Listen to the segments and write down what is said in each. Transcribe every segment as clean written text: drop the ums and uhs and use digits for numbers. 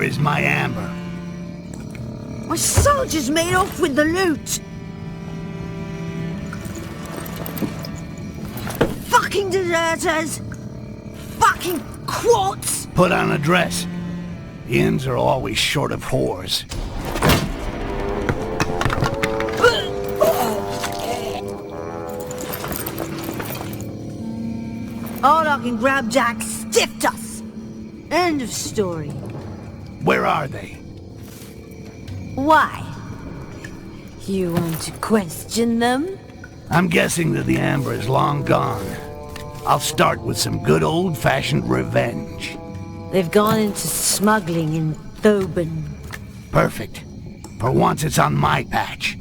Where is my amber? My soldiers made off with the loot! Fucking deserters! Fucking Quartz! Put on a dress. The inns are always short of whores. Ardoc and Grabjack stiffed us! End of story. Where are they? Why? You want to question them? I'm guessing that the amber is long gone. I'll start with some good old-fashioned revenge. They've gone into smuggling in Thoban. Perfect. For once it's on my patch.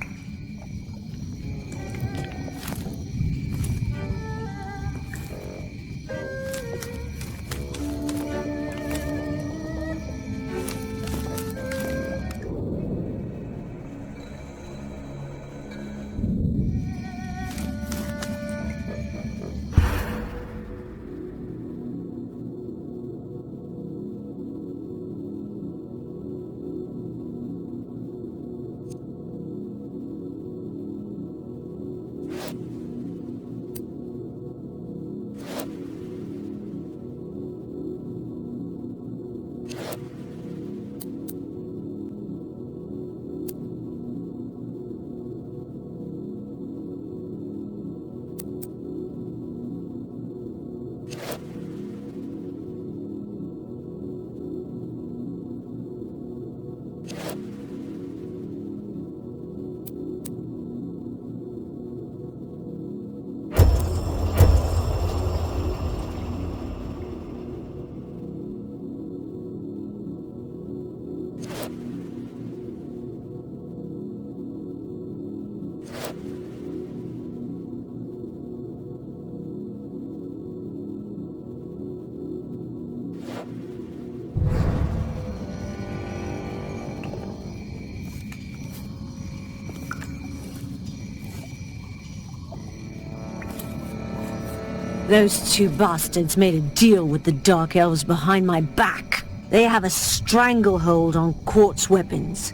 Those two bastards made a deal with the Dark Elves behind my back. They have a stranglehold on Quartz weapons,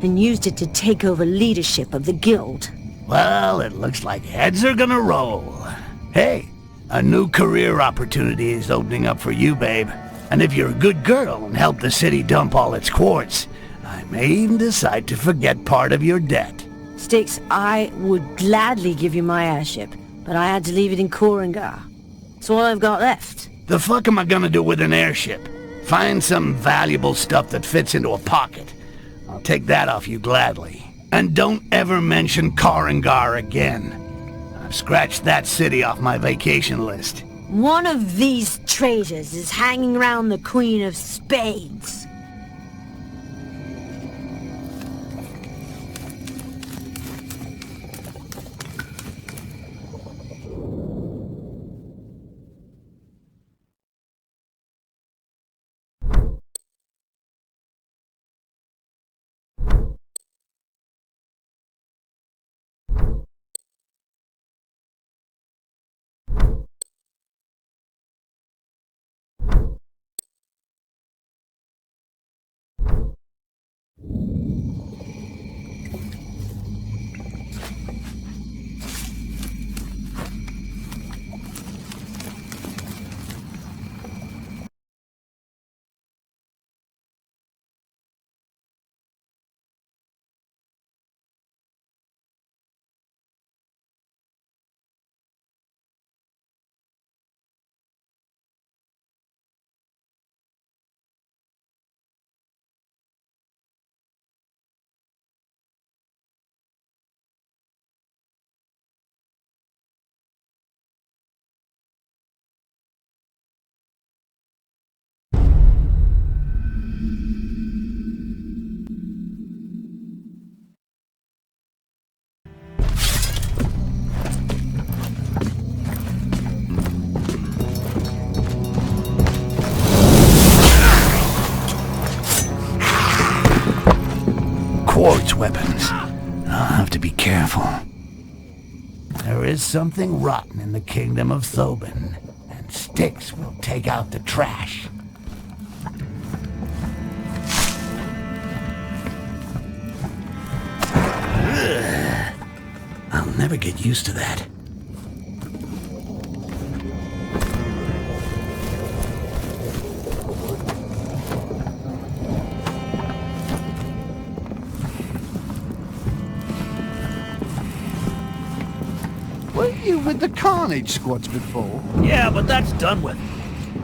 and used it to take over leadership of the guild. Well, it looks like heads are gonna roll. Hey, a new career opportunity is opening up for you, babe. And if you're a good girl and help the city dump all its quartz, I may even decide to forget part of your debt. Styx, I would gladly give you my airship, but I had to leave it in Korengar. It's all I've got left. The fuck am I gonna do with an airship? Find some valuable stuff that fits into a pocket. I'll take that off you gladly. And don't ever mention Korengar again. I've scratched that city off my vacation list. One of these traitors is hanging around the Queen of Spades. Quartz weapons. I'll have to be careful. There is something rotten in the kingdom of Thoban, and Styx will take out the trash. never get used to that. Were you with the Carnage squads before? Yeah, but that's done with.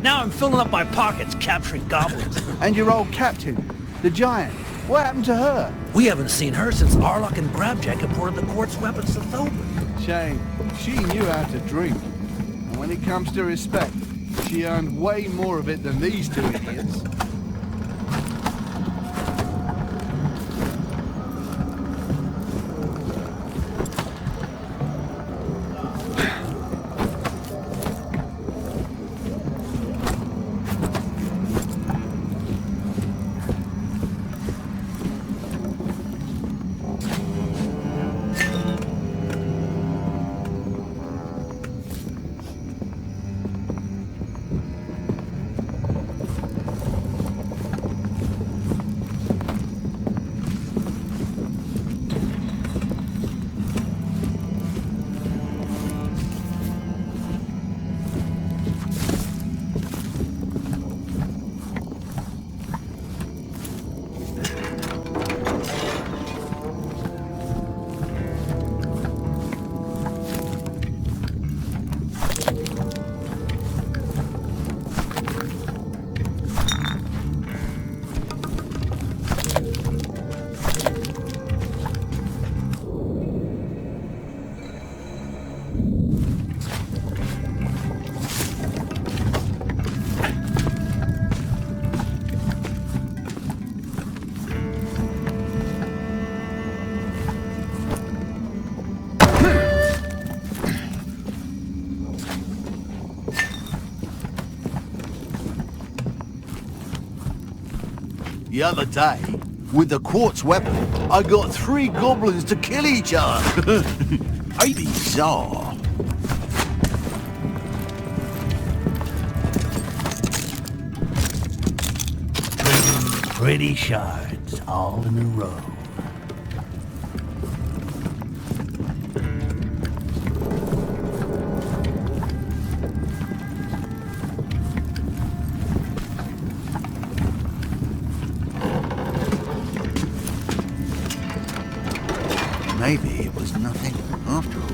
Now I'm filling up my pockets capturing goblins. And your old captain, the giant, what happened to her? We haven't seen her since Arlock and Grabjack imported the quartz weapons to Thoban. Shame. She knew how to drink. And when it comes to respect, she earned way more of it than these two idiots. The other day, with the quartz weapon, I got 3 goblins to kill each other. Bizarre. Pretty shards, all in a row. Maybe it was nothing after all.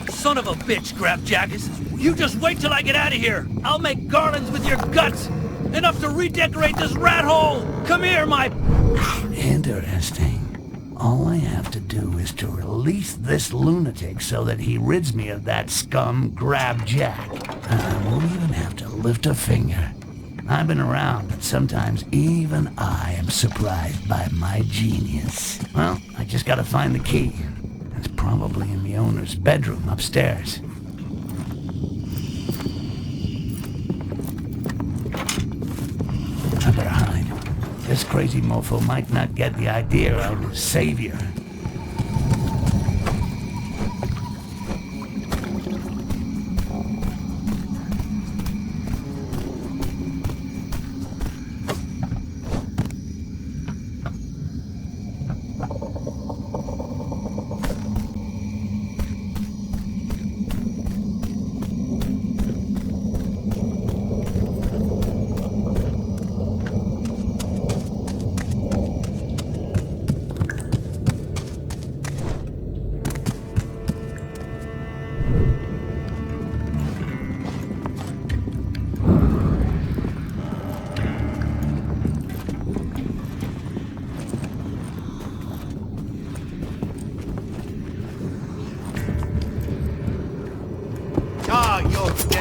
Son of a bitch, Grabjack. You just wait till I get out of here. I'll make garlands with your guts. Enough to redecorate this rat hole. Come here, my... Interesting. All I have to do is to release this lunatic so that he rids me of that scum Grabjack. I won't even have to lift a finger. I've been around, but sometimes even I am surprised by my genius. Well, I just gotta find the key. It's probably in the owner's bedroom upstairs. I better hide. This crazy mofo might not get the idea of his savior.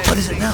What is it now?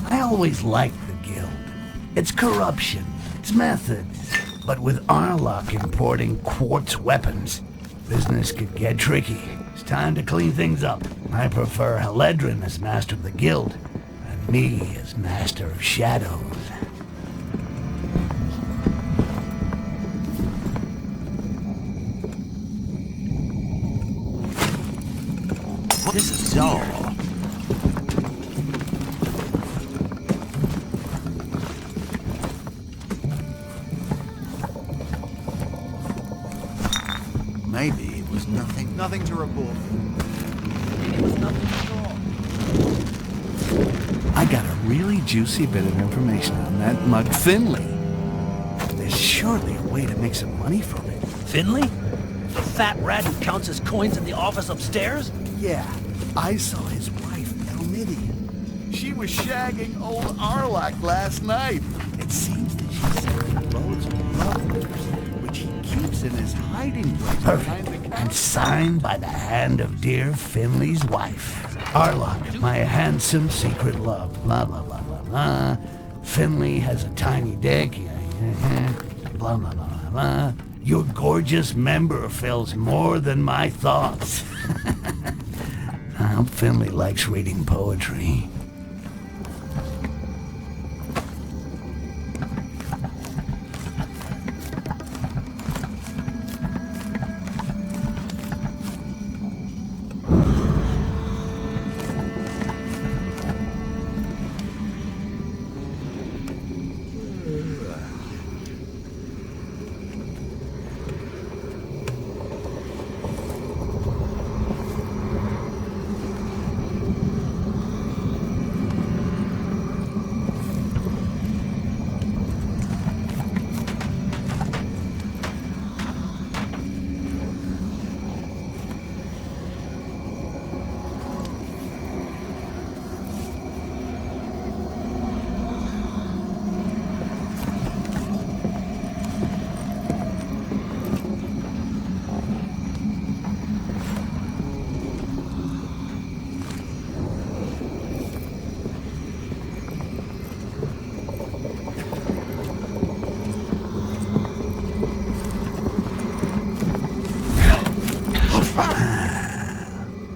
I always liked the Guild. Its corruption, its methods. But with Arlock importing quartz weapons, business could get tricky. It's time to clean things up. I prefer Haledrin as master of the Guild, and me as master of shadows. This is all. Maybe it was nothing. Nothing to report. It was nothing at all. I got a really juicy bit of information on that mug Finley. There's surely a way to make some money from it. Finley? The fat rat who counts his coins in the office upstairs? Yeah, I saw his wife, Elmidian. She was shagging old Arlock last night. It seems that she's selling loads of love letters, which he keeps in his hiding place behind the Perfect. counter. And signed by the hand of dear Finley's wife. Arlock, my handsome secret love. Blah, blah, blah, blah, blah. Finley has a tiny dick. Blah, blah, blah, blah, blah. Your gorgeous member fills more than my thoughts. I hope Finley likes reading poetry.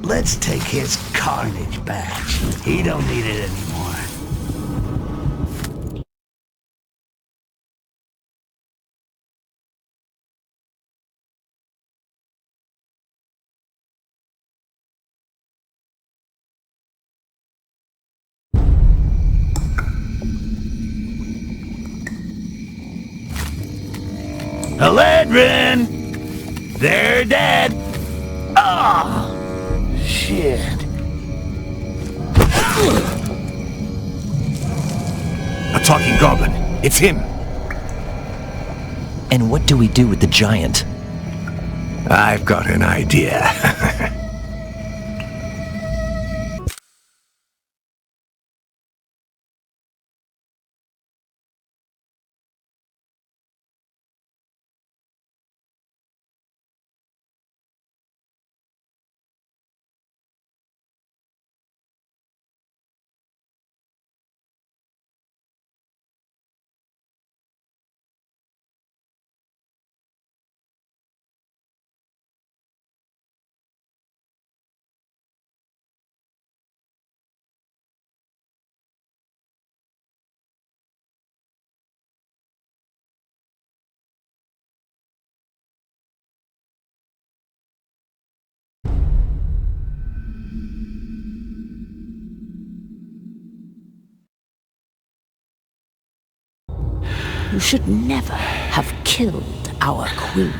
Let's take his carnage badge. He don't need it anymore. Haledrin! They're dead! Oh! Shit. A talking goblin. It's him. And what do we do with the giant? I've got an idea. You should never have killed our queen.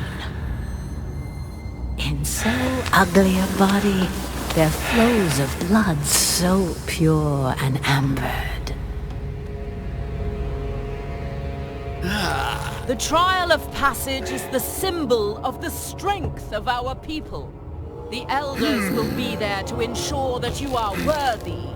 In so ugly a body, there flows a blood so pure and ambered. The trial of passage is the symbol of the strength of our people. The elders will be there to ensure that you are worthy.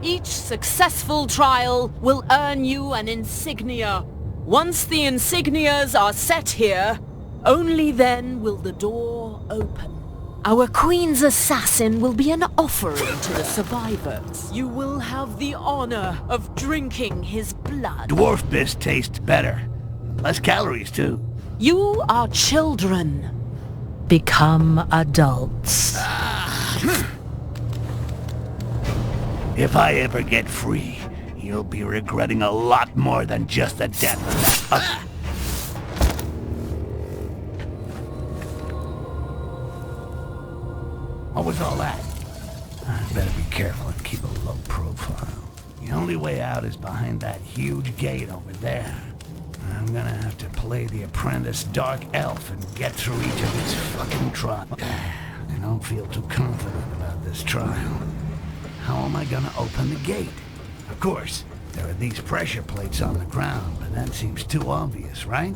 Each successful trial will earn you an insignia. Once the insignias are set here, only then will the door open. Our queen's assassin will be an offering to the survivors. You will have the honor of drinking his blood. Dwarf piss tastes better. Less calories, too. You are children. Become adults. If I ever get free, you'll be regretting a lot more than just the death of that... What was all that? I better be careful and keep a low profile. The only way out is behind that huge gate over there. I'm gonna have to play the apprentice dark elf and get through each of these fucking trials. I don't feel too confident about this trial. How am I gonna open the gate? Of course, there are these pressure plates on the ground, but that seems too obvious, right?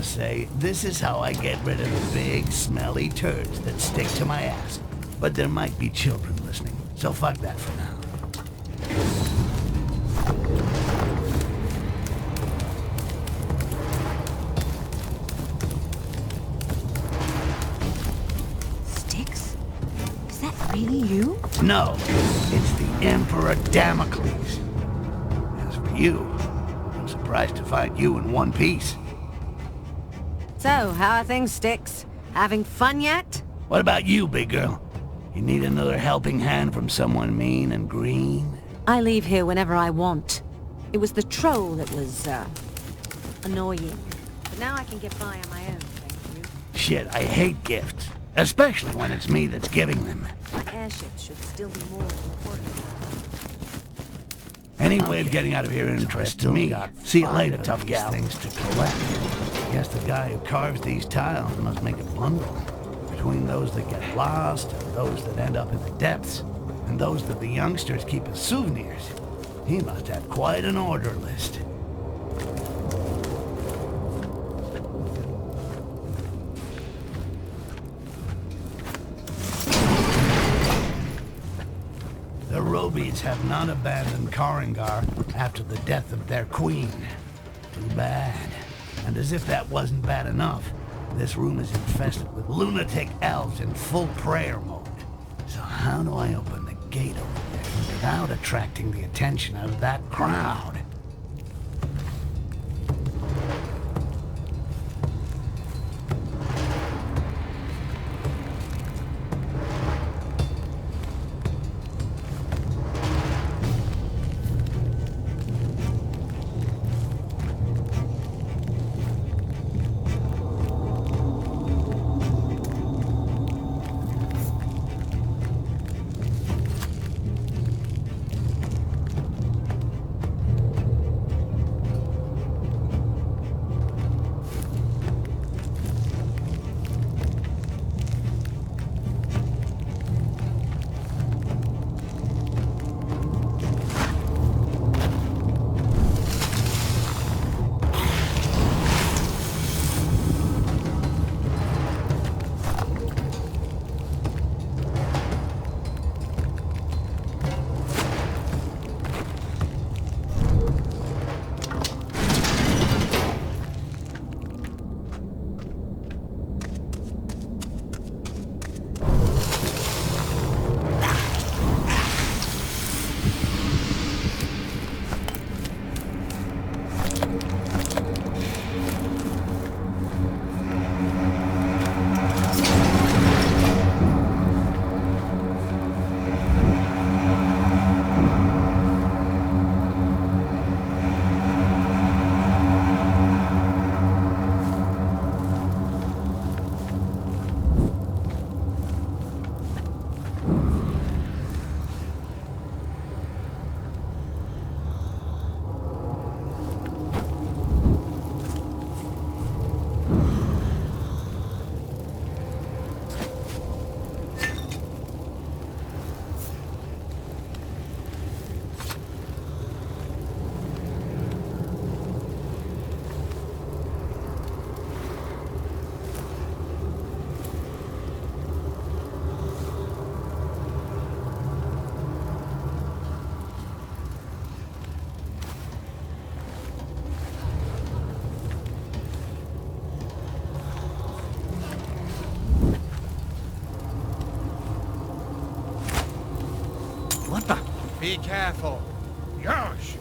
Say, this is how I get rid of the big, smelly turds that stick to my ass. But there might be children listening, so fuck that for now. Styx? Is that really you? No, it's the Emperor Damocles. As for you, I'm surprised to find you in one piece. So, how are things, Styx? Having fun yet? What about you, big girl? You need another helping hand from someone mean and green? I leave here whenever I want. It was the troll that was, annoying. But now I can get by on my own, thank you. Shit, I hate gifts. Especially when it's me that's giving them. My airship should still be more important. Any way of getting out of here interests me. See you later, tough gal. Things to collect. Guess the guy who carves these tiles must make a bundle. Between those that get lost, and those that end up in the depths, and those that the youngsters keep as souvenirs. He must have quite an order list. The Robies have not abandoned Karangar after the death of their queen. Too bad. And as if that wasn't bad enough, this room is infested with lunatic elves in full prayer mode. So how do I open the gate over there without attracting the attention of that crowd? Be careful. Yosh!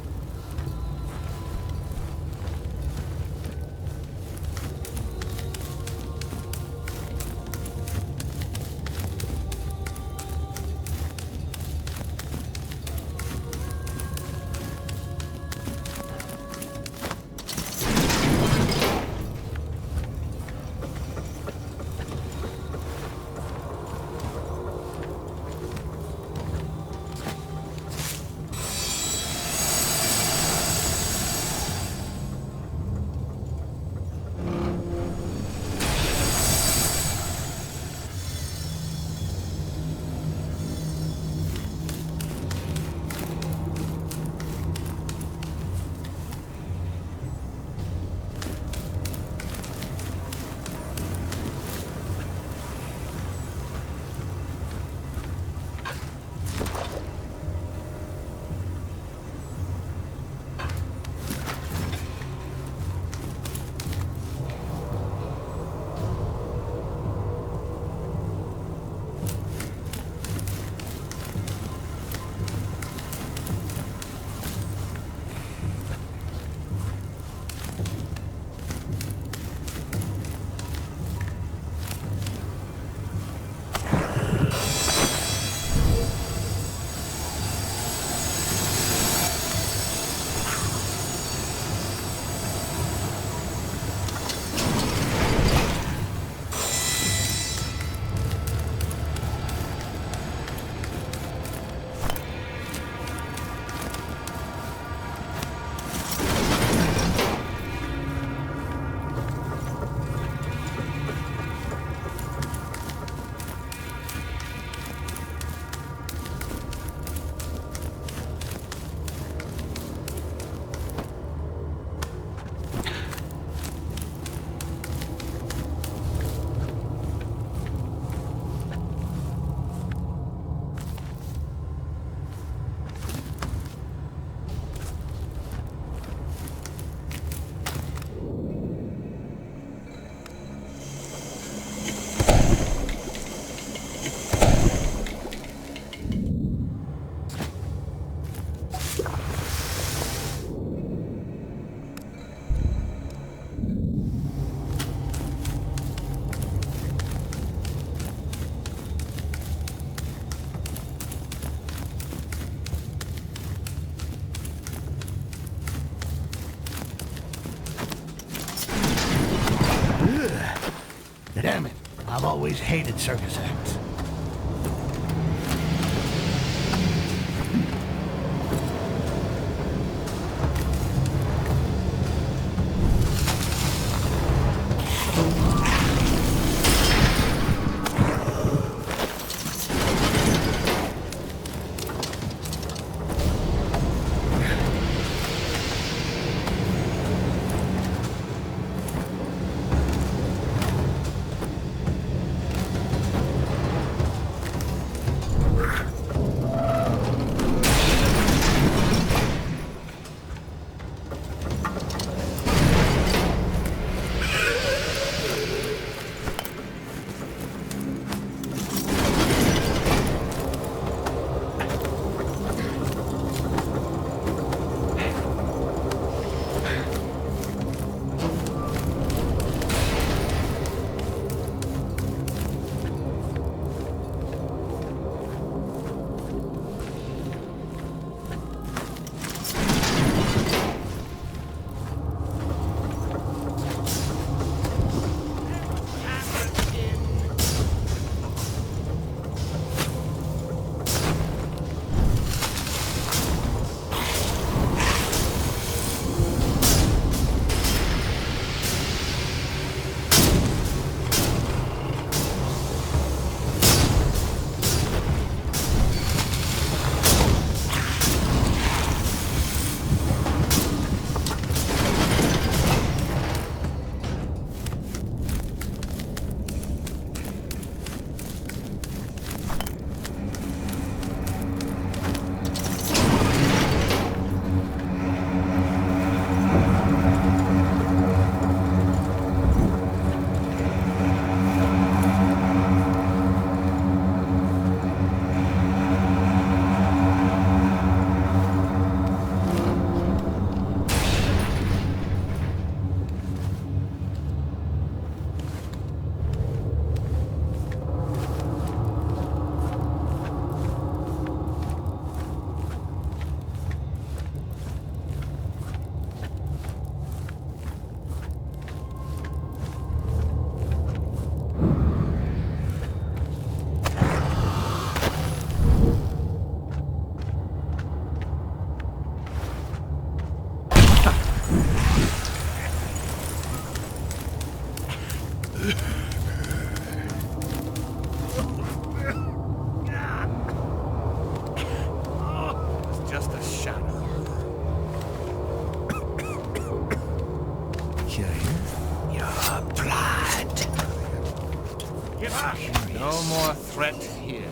Damn it. I've always hated circus acts. It's just a shadow. Your blood. Get back! No more threat here.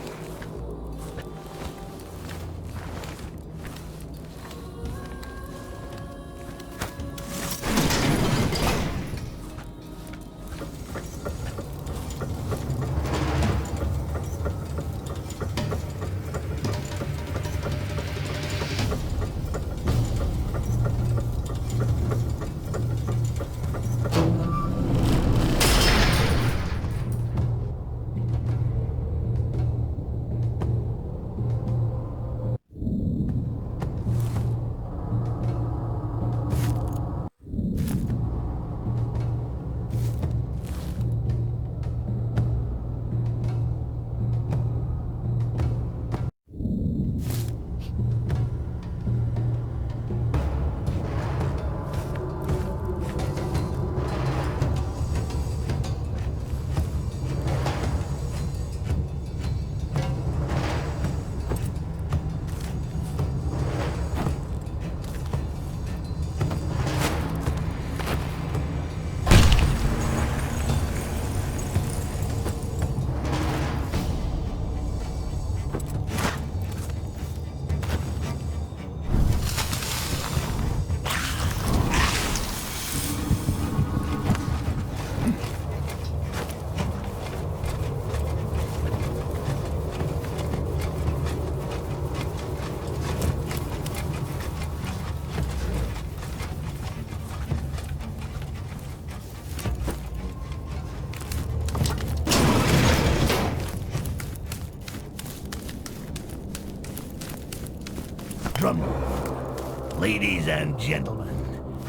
Drum roll. Ladies and gentlemen,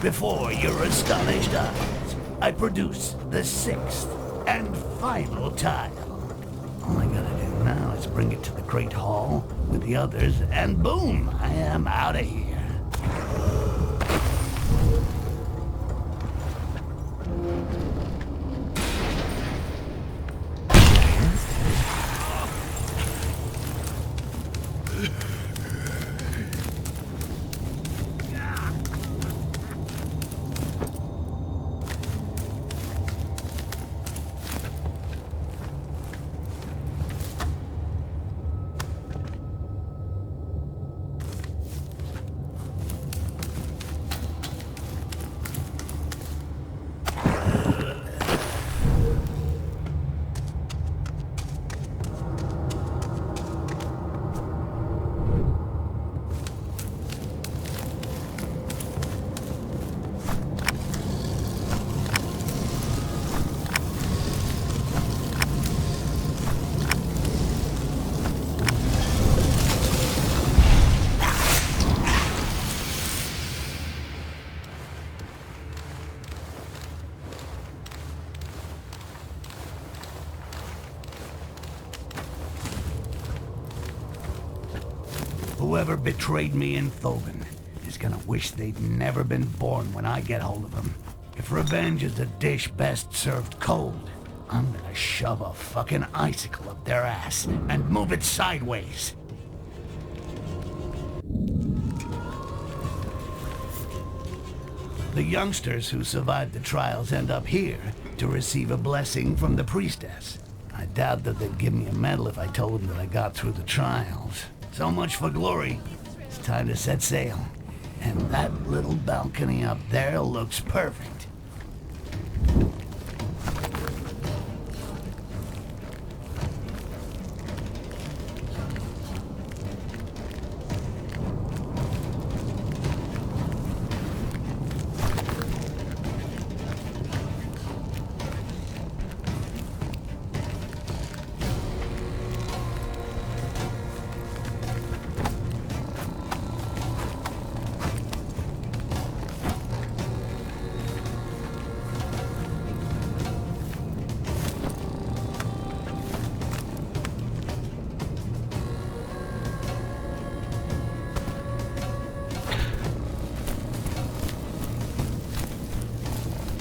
before your astonished eyes, I produce the 6th and final tile. All I gotta do now is bring it to the Great Hall with the others, and boom, I am out of here. Whoever betrayed me in Thogan is gonna wish they'd never been born when I get hold of them. If revenge is a dish best served cold, I'm gonna shove a fucking icicle up their ass and move it sideways. The youngsters who survived the trials end up here to receive a blessing from the priestess. I doubt that they'd give me a medal if I told them that I got through the trials. So much for glory. It's time to set sail. And that little balcony up there looks perfect.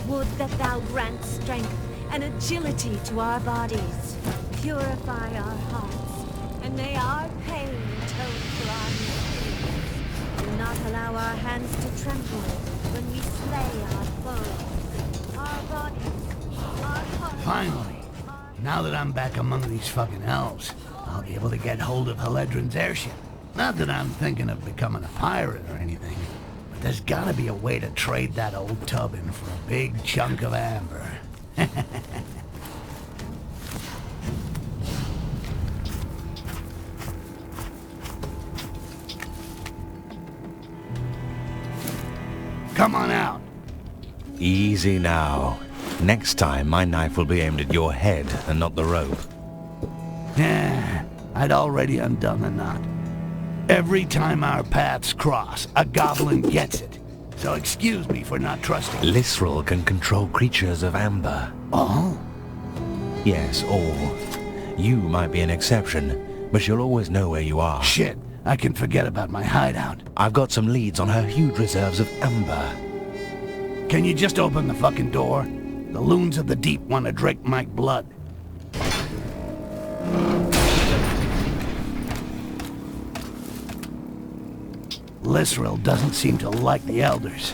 Would that thou grant strength and agility to our bodies. Purify our hearts, and may our pain atone for our misdeeds. Do not allow our hands to tremble when we slay our foes. Our bodies, our hearts... Finally. Now that I'm back among these fucking elves, I'll be able to get hold of Haledron's airship. Not that I'm thinking of becoming a pirate or anything, but there's gotta be a way to trade that old tub in for a big chunk of amber. Come on out. Easy now. Next time, my knife will be aimed at your head and not the rope. Yeah, I'd already undone the knot. Every time our paths cross, a goblin gets it. So excuse me for not trusting. Lisrel can control creatures of amber. Oh? Yes, all. You might be an exception, but you'll always know where you are. Shit, I can forget about my hideout. I've got some leads on her huge reserves of amber. Can you just open the fucking door? The loons of the deep want to drink my blood. Lisrel doesn't seem to like the elders.